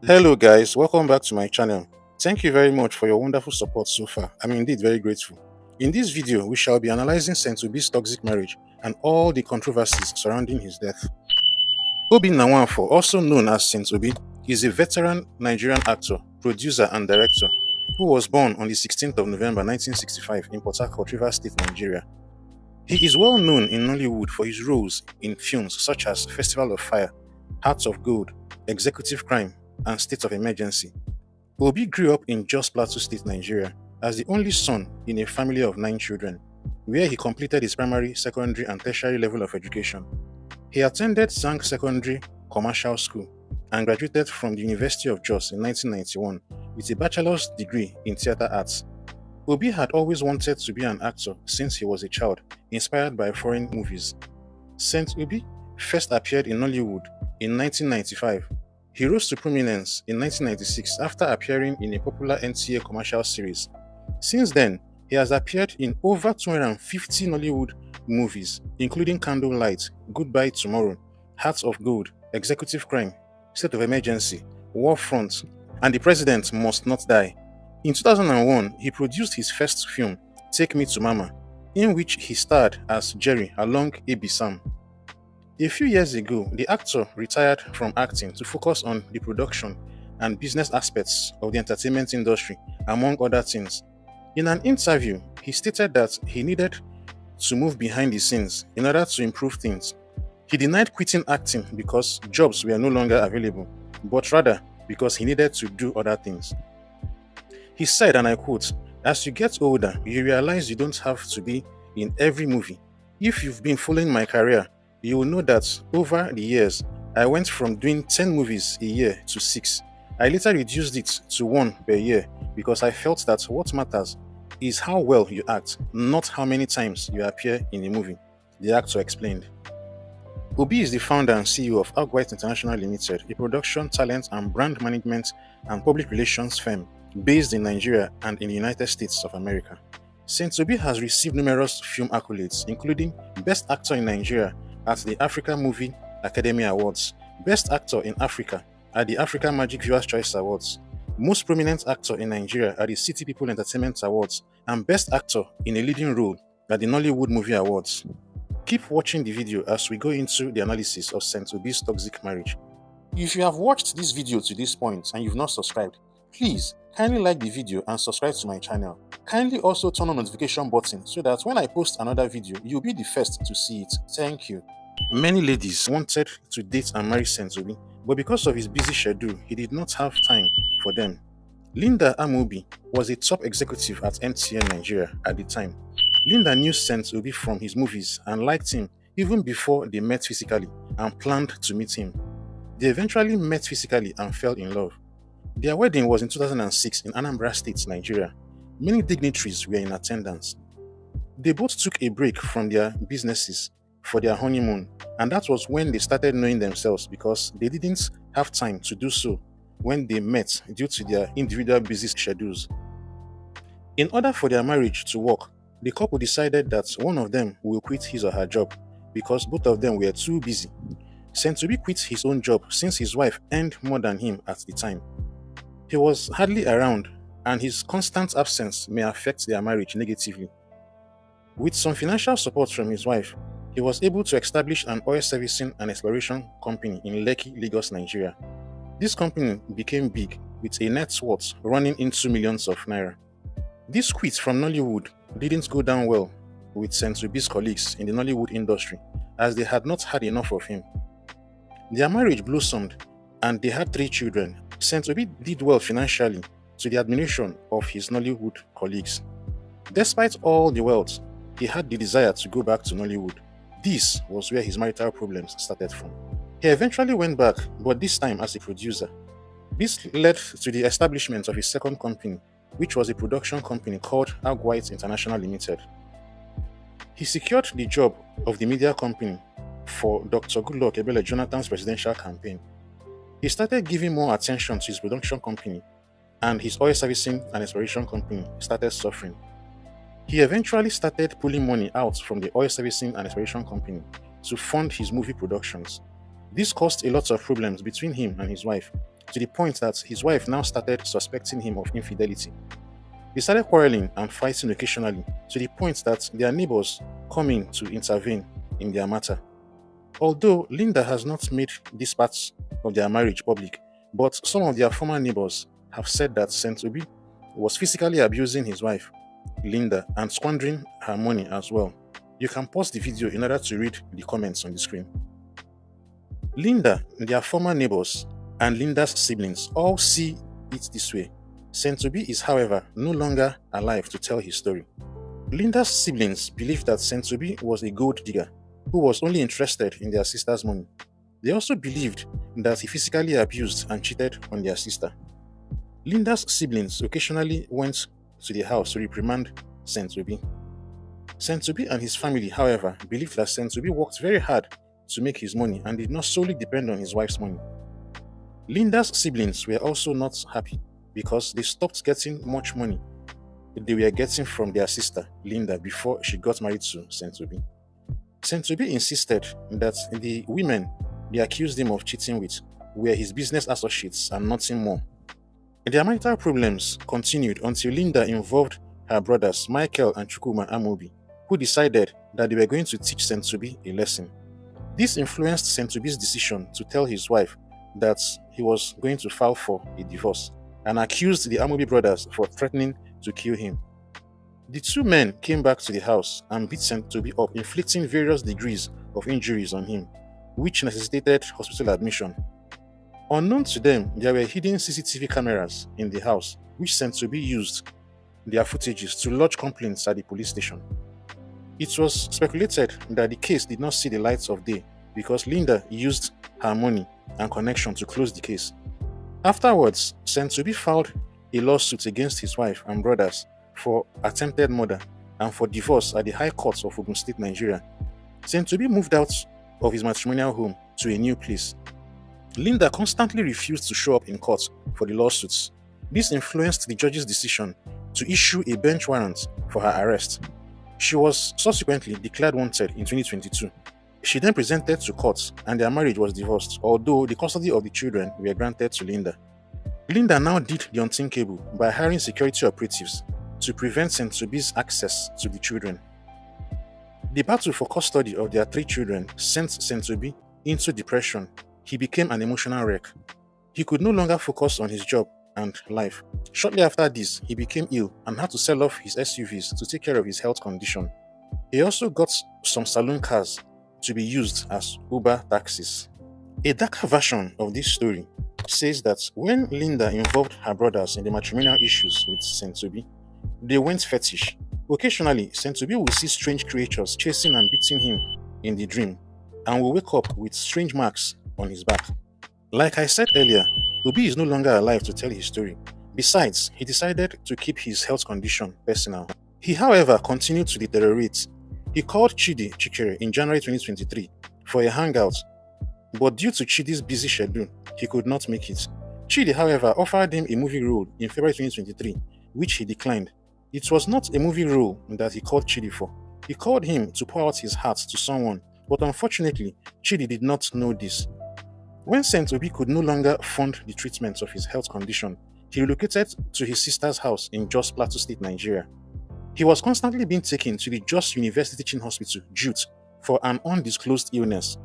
Hello guys, welcome back to my channel. Thank you very much for your wonderful support so far. I'm indeed very grateful. In this video, we shall be analyzing Saint Obi's toxic marriage and all the controversies surrounding his death. Obi Nwankwo, also known as Saint Obi, is a veteran Nigerian actor, producer and director who was born on the 16th of November 1965 in Port Harcourt, Rivers State, Nigeria. He is well known in Nollywood for his roles in films such as Festival of Fire, Hearts of Gold, Executive Crime, and State of Emergency. Obi grew up in Jos Plateau State, Nigeria, as the only son in a family of 9 children, where he completed his primary, secondary, and tertiary level of education. He attended Zhang Secondary Commercial School and graduated from the University of Jos in 1991 with a bachelor's degree in theatre arts. Obi had always wanted to be an actor since he was a child, inspired by foreign movies. Saint Obi first appeared in Nollywood in 1995. He rose to prominence in 1996 after appearing in a popular NTA commercial series. Since then, he has appeared in over 250 Nollywood movies, including Candlelight, Goodbye Tomorrow, Hearts of Gold, Executive Crime, State of Emergency, War Front, and The President Must Not Die. In 2001, he produced his first film, Take Me to Mama, in which he starred as Jerry along A.B. Sam. A few years ago, the actor retired from acting to focus on the production and business aspects of the entertainment industry, among other things. In an interview, he stated that he needed to move behind the scenes in order to improve things. He denied quitting acting because jobs were no longer available, but rather because he needed to do other things. He said, and I quote, "As you get older, you realize you don't have to be in every movie. If you've been following my career, you will know that over the years, I went from doing 10 movies a year to 6. I later reduced it to 1 per year because I felt that what matters is how well you act, not how many times you appear in a movie," the actor explained. Obi is the founder and CEO of White International Limited, a production, talent, and brand management and public relations firm based in Nigeria and in the United States of America. Saint Obi has received numerous film accolades, including Best Actor in Nigeria at the Africa Movie Academy Awards, Best Actor in Africa at the Africa Magic Viewers' Choice Awards, Most Prominent Actor in Nigeria at the City People Entertainment Awards, and Best Actor in a Leading Role at the Nollywood Movie Awards. Keep watching the video as we go into the analysis of Saint Obi's toxic marriage. If you have watched this video to this point and you've not subscribed, please kindly like the video and subscribe to my channel. Kindly also turn on the notification button so that when I post another video, you'll be the first to see it. Thank you. Many ladies wanted to date and marry Saint Obi, but because of his busy schedule, he did not have time for them. Linda Amobi was a top executive at MTN Nigeria at the time. Linda knew Saint Obi from his movies and liked him even before they met physically and planned to meet him. They eventually met physically and fell in love. Their wedding was in 2006 in Anambra State, Nigeria. Many dignitaries were in attendance. They both took a break from their businesses for their honeymoon, and that was when they started knowing themselves because they didn't have time to do so when they met due to their individual busy schedules. In order for their marriage to work, the couple decided that one of them will quit his or her job because both of them were too busy. Saint Obi quit his own job since his wife earned more than him at the time. He was hardly around, and his constant absence may affect their marriage negatively. With some financial support from his wife, he was able to establish an oil servicing and exploration company in Lekki, Lagos, Nigeria. This company became big, with a net worth running into millions of naira. This quit from Nollywood didn't go down well with Saint Obi's colleagues in the Nollywood industry, as they had not had enough of him. Their marriage blossomed, and they had 3 children. Saint Obi did well financially, to the admiration of his Nollywood colleagues. Despite all the wealth, he had the desire to go back to Nollywood. This was where his marital problems started from. He eventually went back, but this time as a producer. This led to the establishment of his second company, which was a production company called White International Limited. He secured the job of the media company for Dr. Goodluck Ebele Jonathan's presidential campaign. He started giving more attention to his production company, and his oil servicing and exploration company started suffering. He eventually started pulling money out from the oil servicing and exploration company to fund his movie productions. This caused a lot of problems between him and his wife, to the point that his wife now started suspecting him of infidelity. They started quarreling and fighting occasionally to the point that their neighbors come in to intervene in their matter. Although Linda has not made this part of their marriage public, but some of their former neighbors have said that Saint Obi was physically abusing his wife, Linda, and squandering her money as well. You can pause the video in order to read the comments on the screen. Linda, their former neighbors, and Linda's siblings all see it this way. Saint Obi is, however, no longer alive to tell his story. Linda's siblings believe that Saint Obi was a gold digger who was only interested in their sister's money. They also believed that he physically abused and cheated on their sister. Linda's siblings occasionally went to the house to reprimand Saint Obi. Saint Obi and his family, however, believed that Saint Obi worked very hard to make his money and did not solely depend on his wife's money. Linda's siblings were also not happy because they stopped getting much money they were getting from their sister, Linda, before she got married to Saint Obi. Saint Obi insisted that the women they accused him of cheating with were his business associates and nothing more. Their marital problems continued until Linda involved her brothers Michael and Chukwuma Amobi, who decided that they were going to teach Saint Obi a lesson. This influenced Saint Obi's decision to tell his wife that he was going to file for a divorce and accused the Amobi brothers for threatening to kill him. The two men came back to the house and beat Saint Obi up, inflicting various degrees of injuries on him, which necessitated hospital admission. Unknown to them, there were hidden CCTV cameras in the house, which Saint Obi used their footages to lodge complaints at the police station. It was speculated that the case did not see the light of day because Linda used her money and connection to close the case. Afterwards, Saint Obi filed a lawsuit against his wife and brothers for attempted murder and for divorce at the High Court of Ogun State, Nigeria. Saint Obi moved out of his matrimonial home to a new place. Linda constantly refused to show up in court for the lawsuits. This influenced the judge's decision to issue a bench warrant for her arrest. She was subsequently declared wanted in 2022. She then presented to court and their marriage was divorced, although the custody of the children were granted to Linda. Linda now did the unthinkable by hiring security operatives to prevent Saint Obi's access to the children. The battle for custody of their 3 children sent Saint Obi into depression. He became an emotional wreck. He could no longer focus on his job and life. Shortly after this, he became ill and had to sell off his SUVs to take care of his health condition. He also got some saloon cars to be used as Uber taxis. A darker version of this story says that when Linda involved her brothers in the matrimonial issues with Saint Obi, they went fetish. Occasionally, Saint Obi will see strange creatures chasing and beating him in the dream and will wake up with strange marks on his back. Like I said earlier, Obi is no longer alive to tell his story. Besides, he decided to keep his health condition personal. He, however, continued to deteriorate. He called Chidi Chikere in January 2023 for a hangout, but due to Chidi's busy schedule, he could not make it. Chidi, however, offered him a movie role in February 2023, which he declined. It was not a movie role that he called Chidi for. He called him to pour out his heart to someone, but unfortunately, Chidi did not know this. When Saint Obi could no longer fund the treatment of his health condition, he relocated to his sister's house in Jos Plateau State, Nigeria. He was constantly being taken to the Jos University Teaching Hospital, JUT, for an undisclosed illness.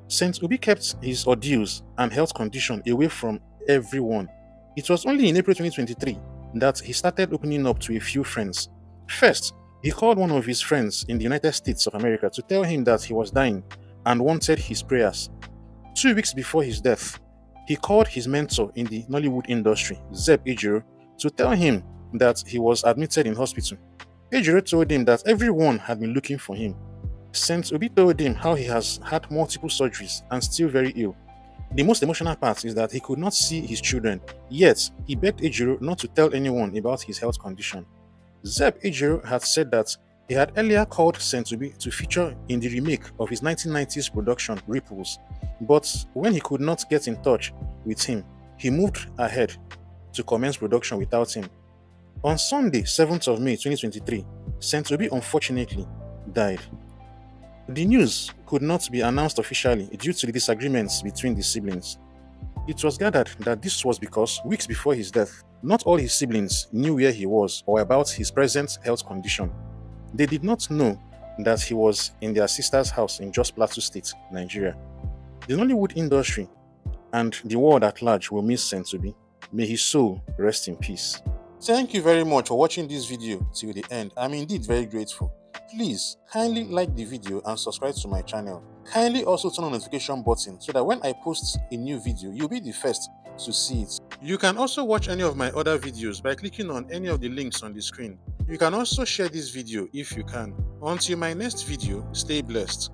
Saint Obi kept his ordeals and health condition away from everyone. It was only in April 2023 that he started opening up to a few friends. First, he called one of his friends in the United States of America to tell him that he was dying and wanted his prayers. 2 weeks before his death, he called his mentor in the Nollywood industry, Zeb Ejiro, to tell him that he was admitted in hospital. Ejiro told him that everyone had been looking for him. Saint Obi told him how he has had multiple surgeries and still very ill. The most emotional part is that he could not see his children, yet he begged Ejiro not to tell anyone about his health condition. Zeb Ejiro had said that he had earlier called Saint Obi to feature in the remake of his 1990s production Ripples, but when he could not get in touch with him, he moved ahead to commence production without him. On Sunday, 7th of May 2023, Saint Obi unfortunately died. The news could not be announced officially due to the disagreements between the siblings. It was gathered that this was because weeks before his death, not all his siblings knew where he was or about his present health condition. They did not know that he was in their sister's house in Jos Plateau State, Nigeria. The Nollywood industry and the world at large will miss Sentobi. May his soul rest in peace. Thank you very much for watching this video till the end. I'm indeed very grateful. Please kindly like the video and subscribe to my channel. Kindly also turn on the notification button so that when I post a new video, you'll be the first to see it. You can also watch any of my other videos by clicking on any of the links on the screen. You can also share this video if you can. Until my next video, stay blessed.